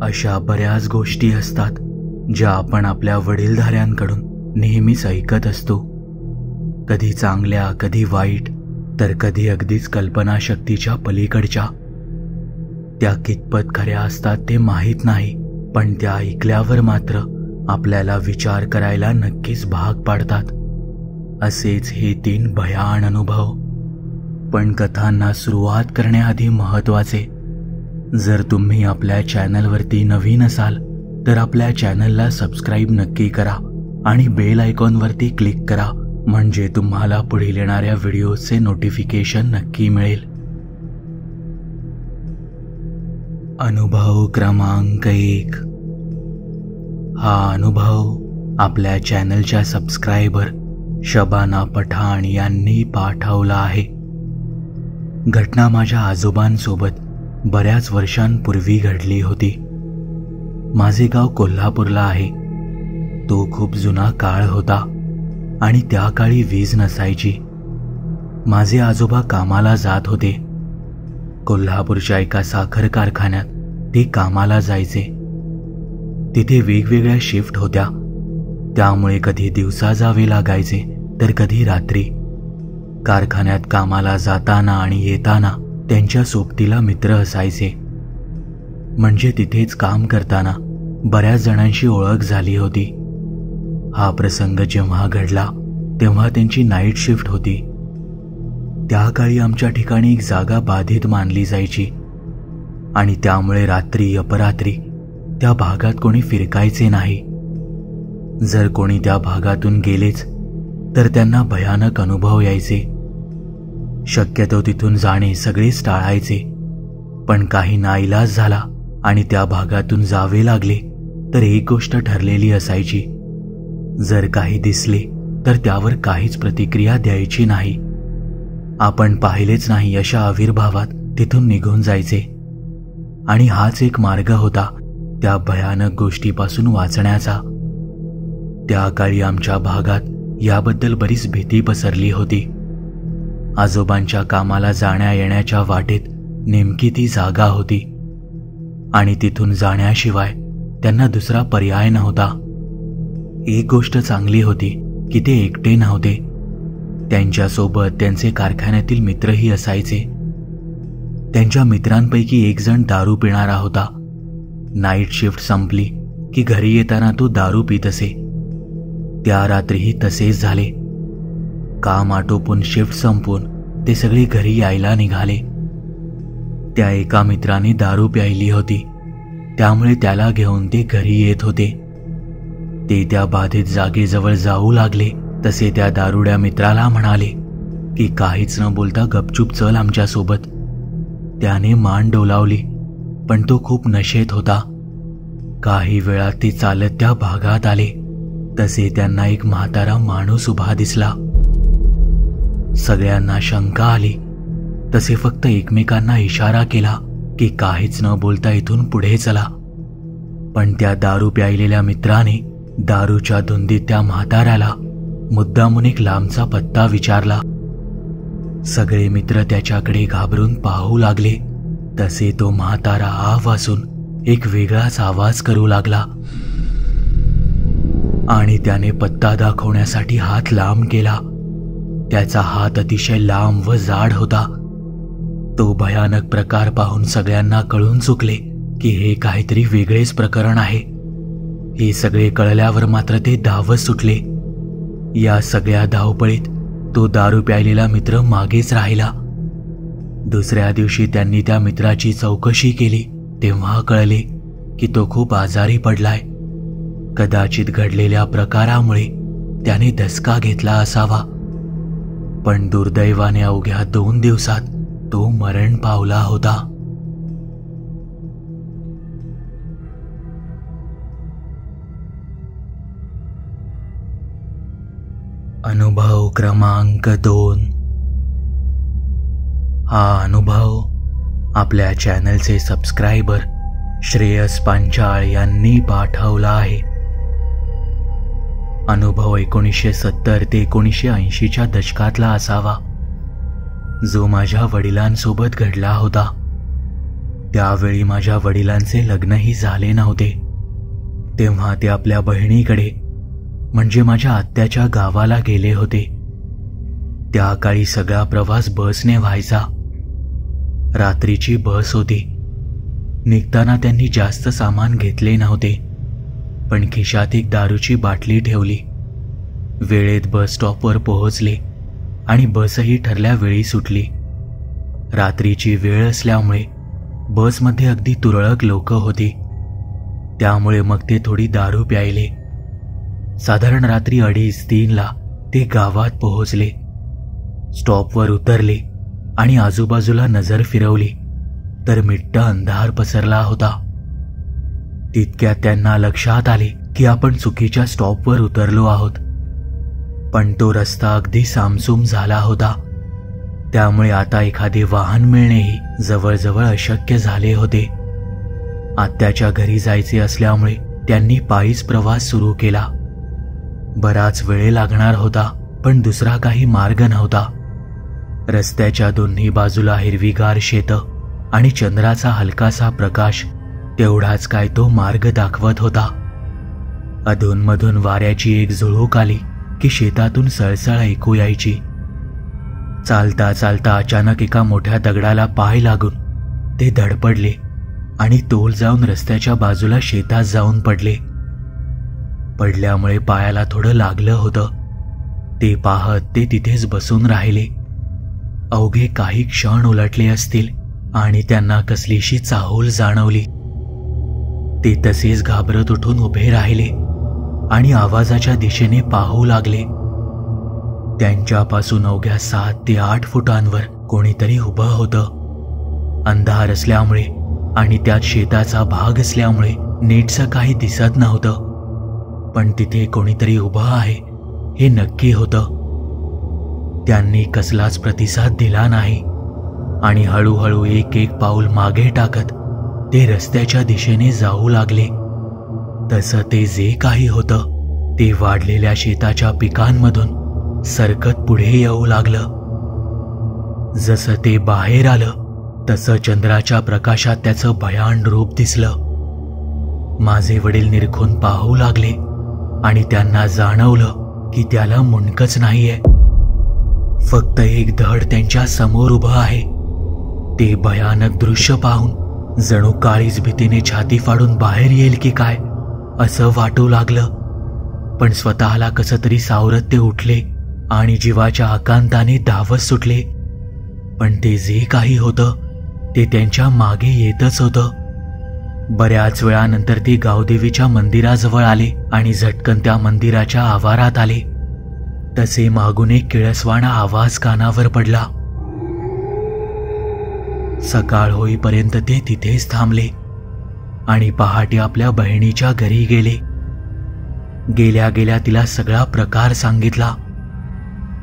अशा बऱ्याच गोष्टी असतात ज्या आपण आपल्या वडीलधाऱ्यांकडून नेहमीच ऐकत असतो. कधी चांगल्या, कधी वाईट, तर कधी अगदीच कल्पनाशक्तीच्या पलीकडच्या. त्या कितपत खऱ्या असतात ते माहीत नाही, पण त्या ऐकल्यावर मात्र आपल्याला विचार करायला नक्कीच भाग पाडतात. असेच हे 3 भयान अनुभव. पण कथांना सुरुवात करण्याआधी महत्त्वाचे, जर तुम्ही आपल्या चॅनलवरती नवीन असाल तर आपल्या चॅनलला सबस्क्राईब नक्की करा आणि बेल आयकॉनवरती क्लिक करा, म्हणजे तुम्हाला पुढील येणाऱ्या व्हिडिओचे नोटिफिकेशन नक्की मिळेल. अनुभव क्रमांक 1. हा अनुभव आपल्या चॅनलच्या सबस्क्रायबर शबाना पठाण यांनी पाठवला आहे. घटना माझ्या आजोबांसोबत बऱ्याच वर्षांपूर्वी घडली होती. माझे गाव कोल्हापूरला आहे. तो खूप जुना काळ होता आणि त्या काळी वीज नसायची. माझे आजोबा कामाला जात होते. कोल्हापूरच्या एका साखर कारखान्यात ते कामाला जायचे. तिथे वेगवेगळ्या शिफ्ट होत्या, त्यामुळे कधी दिवसा जावे लागायचे तर कधी रात्री. कारखान्यात कामाला जाताना आणि येताना त्यांच्या सोबतीला मित्र असायचे. म्हणजे तिथेच काम करताना बऱ्याच जणांशी ओळख झाली होती. हा प्रसंग जेव्हा घडला तेव्हा त्यांची नाईट शिफ्ट होती. त्या काळी आमच्या ठिकाणी एक जागा बाधित मानली जायची आणि त्यामुळे रात्री अपरात्री त्या भागात कोणी फिरकायचे नाही. जर कोणी त्या भागातून गेलेच तर त्यांना भयानक अनुभव यायचे. शक्यतो तिथून जाणे सगळेच टाळायचे, पण काही नाईलाज झाला आणि त्या भागातून जावे लागले तर एक गोष्ट ठरलेली असायची, जर काही दिसले तर त्यावर काहीच प्रतिक्रिया द्यायची नाही. आपण पाहिलेच नाही अशा आविर्भावात तिथून निघून जायचे. आणि हाच एक मार्ग होता त्या भयानक गोष्टीपासून वाचण्याचा. त्या काळी आमच्या भागात याबद्दल बरीच भीती पसरली होती. आजोबांच्या कामाला जाण्या येण्याच्या वाटेत नेमकी ती जागा होती आणि तिथून जाण्याशिवाय त्यांना दुसरा पर्याय नव्हता. एक गोष्ट चांगली होती की ते एकटे नव्हते. त्यांच्यासोबत त्यांचे कारखान्यातील मित्रही असायचे. त्यांच्या मित्रांपैकी एक जण दारू पिणारा होता. नाईट शिफ्ट संपली की घरी येताना तो दारू पित असे. त्या रात्रीही तसेच झाले. काम आटोपून शिफ्ट संपून ते सगळे घरी यायला निघाले. त्या एका मित्राने दारू प्यायली होती, त्यामुळे त्याला घेऊन ते घरी येत होते. ते त्या बाधित जागेजवळ जाऊ लागले तसे त्या दारुड्या मित्राला म्हणाले की काहीच न बोलता गपचूप चल आमच्यासोबत. त्याने मान डोलावली, पण तो खूप नशेत होता. काही वेळात ते चालत त्या भागात आले तसे त्यांना एक म्हातारा माणूस उभा दिसला. सगळ्यांना शंका आली तसे फक्त एकमेकांना इशारा केला की काहीच न बोलता इथून पुढे चला. पण त्या दारू प्यायलेल्या मित्राने दारूच्या धुंदीत त्या म्हाताऱ्याला मुद्दामून एक लांबचा पत्ता विचारला. सगळे मित्र त्याच्याकडे घाबरून पाहू लागले तसे तो म्हातारा आ वाजून एक वेगळाच आवाज करू लागला आणि त्याने पत्ता दाखवण्यासाठी हात लांब केला. त्याचा हात अतिशय लांब व जाड होता. तो भयानक प्रकार पाहून सगळ्यांना कळून चुकले की हे काहीतरी वेगळेच प्रकरण आहे. हे सगळे कळल्यावर मात्र ते धावत सुटले. या सगळ्या धावपळीत तो दारू प्यायलेला मित्र मागेच राहिला. दुसऱ्या दिवशी त्यांनी त्या मित्राची चौकशी केली तेव्हा कळले की तो खूप आजारी पडलाय. कदाचित घडलेल्या प्रकारामुळे त्याने धसका घेतला असावा, पण दुर्दैवाने अवघ्या 2 दिवसात तो मरण पावला होता. अनुभव क्रमांक 2. हा अनुभव आपल्या चॅनलचे सबस्क्रायबर श्रेयस पांचाळ यांनी पाठवला आहे. अनुभव 1970 ते 1980च्या दशकातला असावा, जो माझ्या वडिलांसोबत घडला होता. त्यावेळी माझ्या वडिलांचे लग्नही झाले नव्हते. तेव्हा ते आपल्या बहिणीकडे म्हणजे माझ्या आत्याच्या गावाला गेले होते. त्या काळी सगळा प्रवास बसने व्हायचा. रात्रीची बस होती. निघताना त्यांनी जास्त सामान घेतले नव्हते, पण खिशात एक दारूची बाटली ठेवली. वेळेत बस स्टॉपवर पोहोचले आणि बसही ठरल्या वेळी सुटली. रात्रीची वेळ असल्यामुळे बसमध्ये अगदी तुरळक लोक होती. त्यामुळे मग ते थोडी दारू प्यायले. साधारण रात्री 2:30-3 ते गावात पोहोचले. स्टॉपवर उतरले आणि आजूबाजूला नजर फिरवली तर मिट्ट अंधार पसरला होता. तितक्यात त्यांना लक्षात आले की आपण चुकीच्या स्टॉपवर उतरलो आहोत. पण तो रस्ता अगदी सामसूम झाला होता. त्यामुळे आता एखादे वाहन मिळणेही जवळजवळ अशक्य झाले होते. आत्याच्या घरी जायचे असल्यामुळे त्यांनी पायीच प्रवास सुरू केला. बराच वेळ लागणार होता, पण दुसरा काही मार्ग नव्हता. रस्त्याच्या दोन्ही बाजूला हिरवीगार शेतं आणि चंद्राचा हलकासा प्रकाश तेवढाच काय तो मार्ग दाखवत होता. अधूनमधून वाऱ्याची एक झुळूक आली की शेतातून सळसळ ऐकू यायची. चालता चालता अचानक एका मोठ्या दगडाला पाय लागून ते धडपडले आणि तोल जाऊन रस्त्याच्या बाजूला शेतात जाऊन पडले. पडल्यामुळे पायाला थोडं लागलं होतं. ते पाहत ते तिथेच बसून राहिले. अवघे काही क्षण उलटले असतील आणि त्यांना कसलीशी चाहूल जाणवली. ते तसेच घाबरत उठून उभे राहिले आणि आवाजाच्या दिशेने पाहू लागले. त्यांच्यापासून अवघ्या 7 ते 8 फुटांवर कोणीतरी उभं होतं. अंधार असल्यामुळे आणि त्यात शेताचा भाग असल्यामुळे नीटसं काही दिसत नव्हतं, पण तिथे कोणीतरी उभं आहे हे नक्की होतं. त्यांनी कसलाच प्रतिसाद दिला नाही आणि हळूहळू एक एक पाऊल मागे टाकत ते रस्त्याच्या दिशेने जाऊ लागले. तसं ते जे काही होतं ते वाढलेल्या शेताच्या पिकांमधून सरकत पुढे येऊ लागलं. जसं ते बाहेर आलं तसं चंद्राच्या प्रकाशात त्याचं भयान रूप दिसलं. माझे वडील निरखून पाहू लागले आणि त्यांना जाणवलं की त्याला मुंडकच नाहीये, फक्त एक धड त्यांच्या समोर उभं आहे. ते भयानक दृश्य पाहून जणू काळीच भीतीने छाती फाडून बाहेर येईल की काय असं वाटू लागलं. पण स्वतःला कसं तरी सावरत ते उठले आणि जीवाच्या आकांताने धावत सुटले. पण ते जे काही होतं ते त्यांच्या मागे येतच होतं. बऱ्याच वेळानंतर ते गावदेवीच्या मंदिराजवळ आले आणि झटकन त्या मंदिराच्या आवारात आले. तसे मागून एक किळसवाणा आवाज कानावर पडला. सकाळ होईपर्यंत ते तिथेच थांबले आणि पहाटे आपल्या बहिणीच्या घरी गेले. गेल्या गेल्या तिला सगळा प्रकार सांगितला.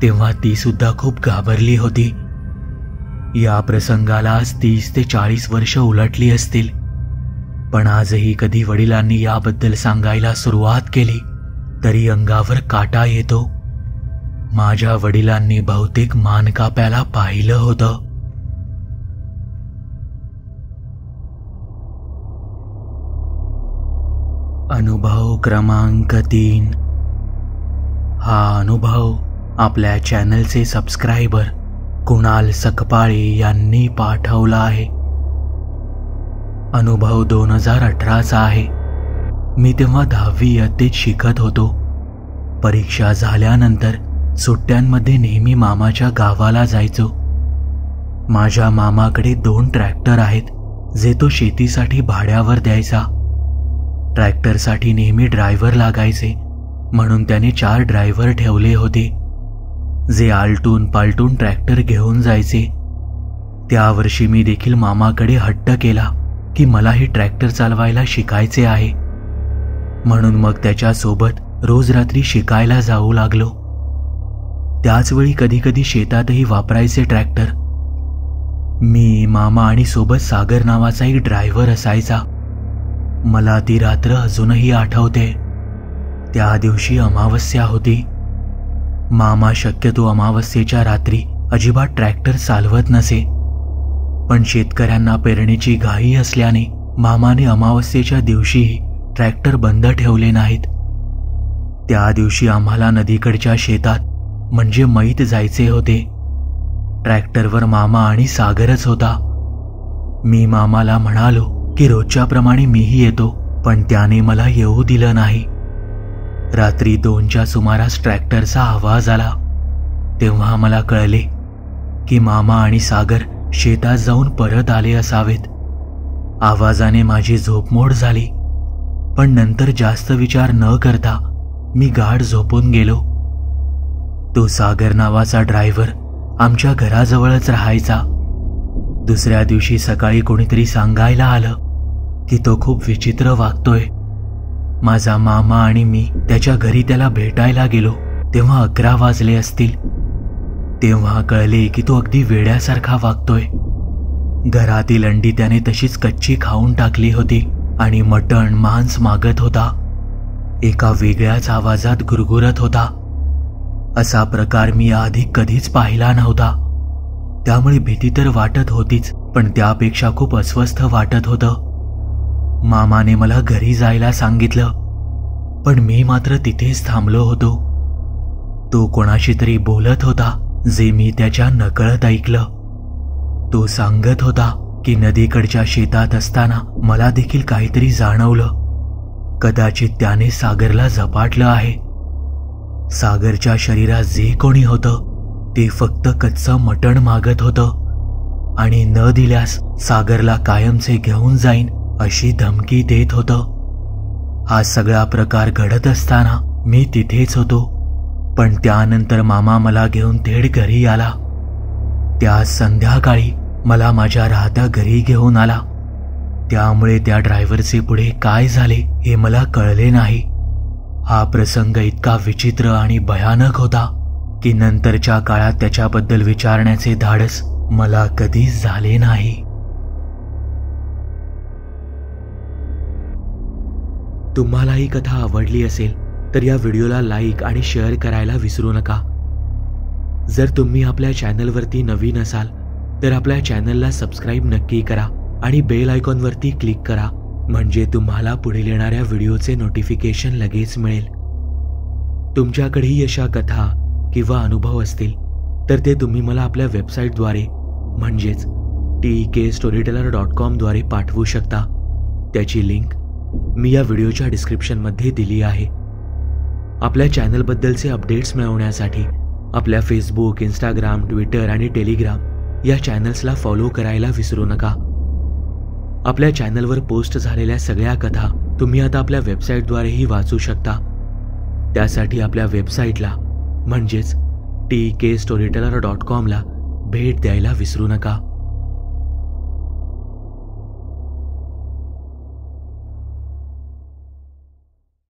तेव्हा ती सुद्धा खूप घाबरली होती. या प्रसंगाला आज 30 ते 40 वर्ष उलटली असतील, पण आजही कधी वडिलांनी याबद्दल सांगायला सुरुवात केली तरी अंगावर काटा येतो. माझ्या वडिलांनी बहुतेक मानकाप्याला पाहिलं होतं. अनुभव क्रमांक 3. हा अनुभव आपल्या चॅनलचे सबस्क्रायबर कुणाल सकपाळे यांनी पाठवला आहे. अनुभव 2018चा आहे. मी तेव्हा 10वी इयत्तेत शिकत होतो. परीक्षा झाल्यानंतर सुट्ट्यांमध्ये नेहमी मामाच्या गावाला जायचो. माझ्या मामाकडे 2 ट्रॅक्टर आहेत जे तो शेतीसाठी भाड्यावर द्यायचा. ट्रॅक्टरसाठी नेहमी ड्रायव्हर लागायचे म्हणून त्याने 4 ड्रायव्हर ठेवले होते जे आलटून पालटून ट्रॅक्टर घेऊन जायचे. त्यावर्षी मी देखील मामाकडे हट्ट केला की मलाही ट्रॅक्टर चालवायला शिकायचे आहे, म्हणून मग त्याच्यासोबत रोज रात्री शिकायला जाऊ लागलो. त्याचवेळी कधी कधी शेतातही वापरायचे ट्रॅक्टर. मी, मामा आणि सोबत सागर नावाचा एक ड्रायव्हर असायचा. मला ती रात्र अजूनही आठवते. त्या दिवशी अमावस्या होती. मामा शक्यतो अमावस्येच्या रात्री अजिबात ट्रॅक्टर चालवत नसे, पण शेतकऱ्यांना पेरणीची घाई असल्याने मामाने अमावस्येच्या दिवशीही ट्रॅक्टर बंद ठेवले नाहीत. त्या दिवशी आम्हाला नदीकडच्या शेतात म्हणजे मैत जायचे होते. ट्रॅक्टरवर मामा आणि सागरच होता. मी मामाला म्हणालो की रोजच्याप्रमाणे मीही येतो, पण त्याने मला येऊ दिलं नाही. रात्री 2च्या सुमारास ट्रॅक्टरचा आवाज आला. तेव्हा मला कळले की मामा आणि सागर शेतात जाऊन परत आले असावेत. आवाजाने माझी झोपमोड झाली, पण नंतर जास्त विचार न करता मी गाढ झोपून गेलो. तो सागर नावाचा ड्रायव्हर आमच्या घराजवळच राहायचा. दुसऱ्या दिवशी सकाळी कोणीतरी सांगायला आलं की तो खूप विचित्र वागतोय. माझा मामा आणि मी त्याच्या घरी त्याला भेटायला गेलो तेव्हा 11 वाजले असतील. तेव्हा कळले की तो अगदी वेड्यासारखा वागतोय. घरातील अंडी त्याने तशीच कच्ची खाऊन टाकली होती आणि मटण मांस मागत होता. एका वेगळ्याच आवाजात गुरगुरत होता. असा प्रकार मी आधी कधीच पाहिला नव्हता. त्यामुळे भीती तर वाटत होतीच, पण त्यापेक्षा खूप अस्वस्थ वाटत होतं. मामाने मला घरी जायला सांगितलं, पण मी मात्र तिथेच थांबलो होतो. तो कोणाशी तरी बोलत होता, जे मी त्याच्या नकळत ऐकलं. तो सांगत होता की नदीकडच्या शेतात असताना मला देखील काहीतरी जाणवलं. कदाचित त्याने सागरला झपाटलं आहे. सागरच्या शरीरात जे कोणी होतं ते फक्त कच्चं मटण मागत होतं आणि न दिल्यास सागरला कायमचे घेऊन जाईन अशी धमकी देत होतं. हा सगळा प्रकार घडत असताना मी तिथेच होतो, पण त्यानंतर मामा मला घेऊन थेट घरी आला. त्या संध्याकाळी मला माझ्या राहत्या घरी घेऊन आला. त्यामुळे त्या ड्रायव्हरचे पुढे काय झाले हे मला कळले नाही. हा प्रसंग इतका विचित्र आणि भयानक होता की नंतरच्या काळात त्याच्याबद्दल विचारण्याचे धाडस मला कधीच झाले नाही. तुम्हाला ही कथा आवडली असेल तर या व्हिडिओला लाईक आणि शेअर करायला विसरू नका. जर तुम्ही आपल्या चॅनलवरती नवीन असाल तर आपल्या चॅनलला सबस्क्राईब नक्की करा आणि बेल आयकॉनवरती क्लिक करा, म्हणजे तुम्हाला पुढील येणाऱ्या व्हिडिओचे नोटिफिकेशन लगेच मिळेल. तुमच्याकडेही अशा कथा किंवा अनुभव असतील तर ते तुम्ही मला आपल्या वेबसाईटद्वारे म्हणजेच TKStoryteller.com द्वारे पाठवू शकता. त्याची लिंक मी या व्हिडिओच्या डिस्क्रिप्शनमध्ये दिली आहे. आपल्या चॅनलबद्दलचे अपडेट्स मिळवण्यासाठी आपल्या फेसबुक, इंस्टाग्राम, ट्विटर आणि टेलिग्राम या चॅनल्सला फॉलो करायला विसरू नका. आपल्या चॅनलवर पोस्ट झालेल्या सगळ्या कथा तुम्ही आता आपल्या वेबसाईटद्वारेही वाचू शकता. त्यासाठी आपल्या वेबसाईटला म्हणजेच TKStoryteller.com ला भेट द्यायला विसरू नका.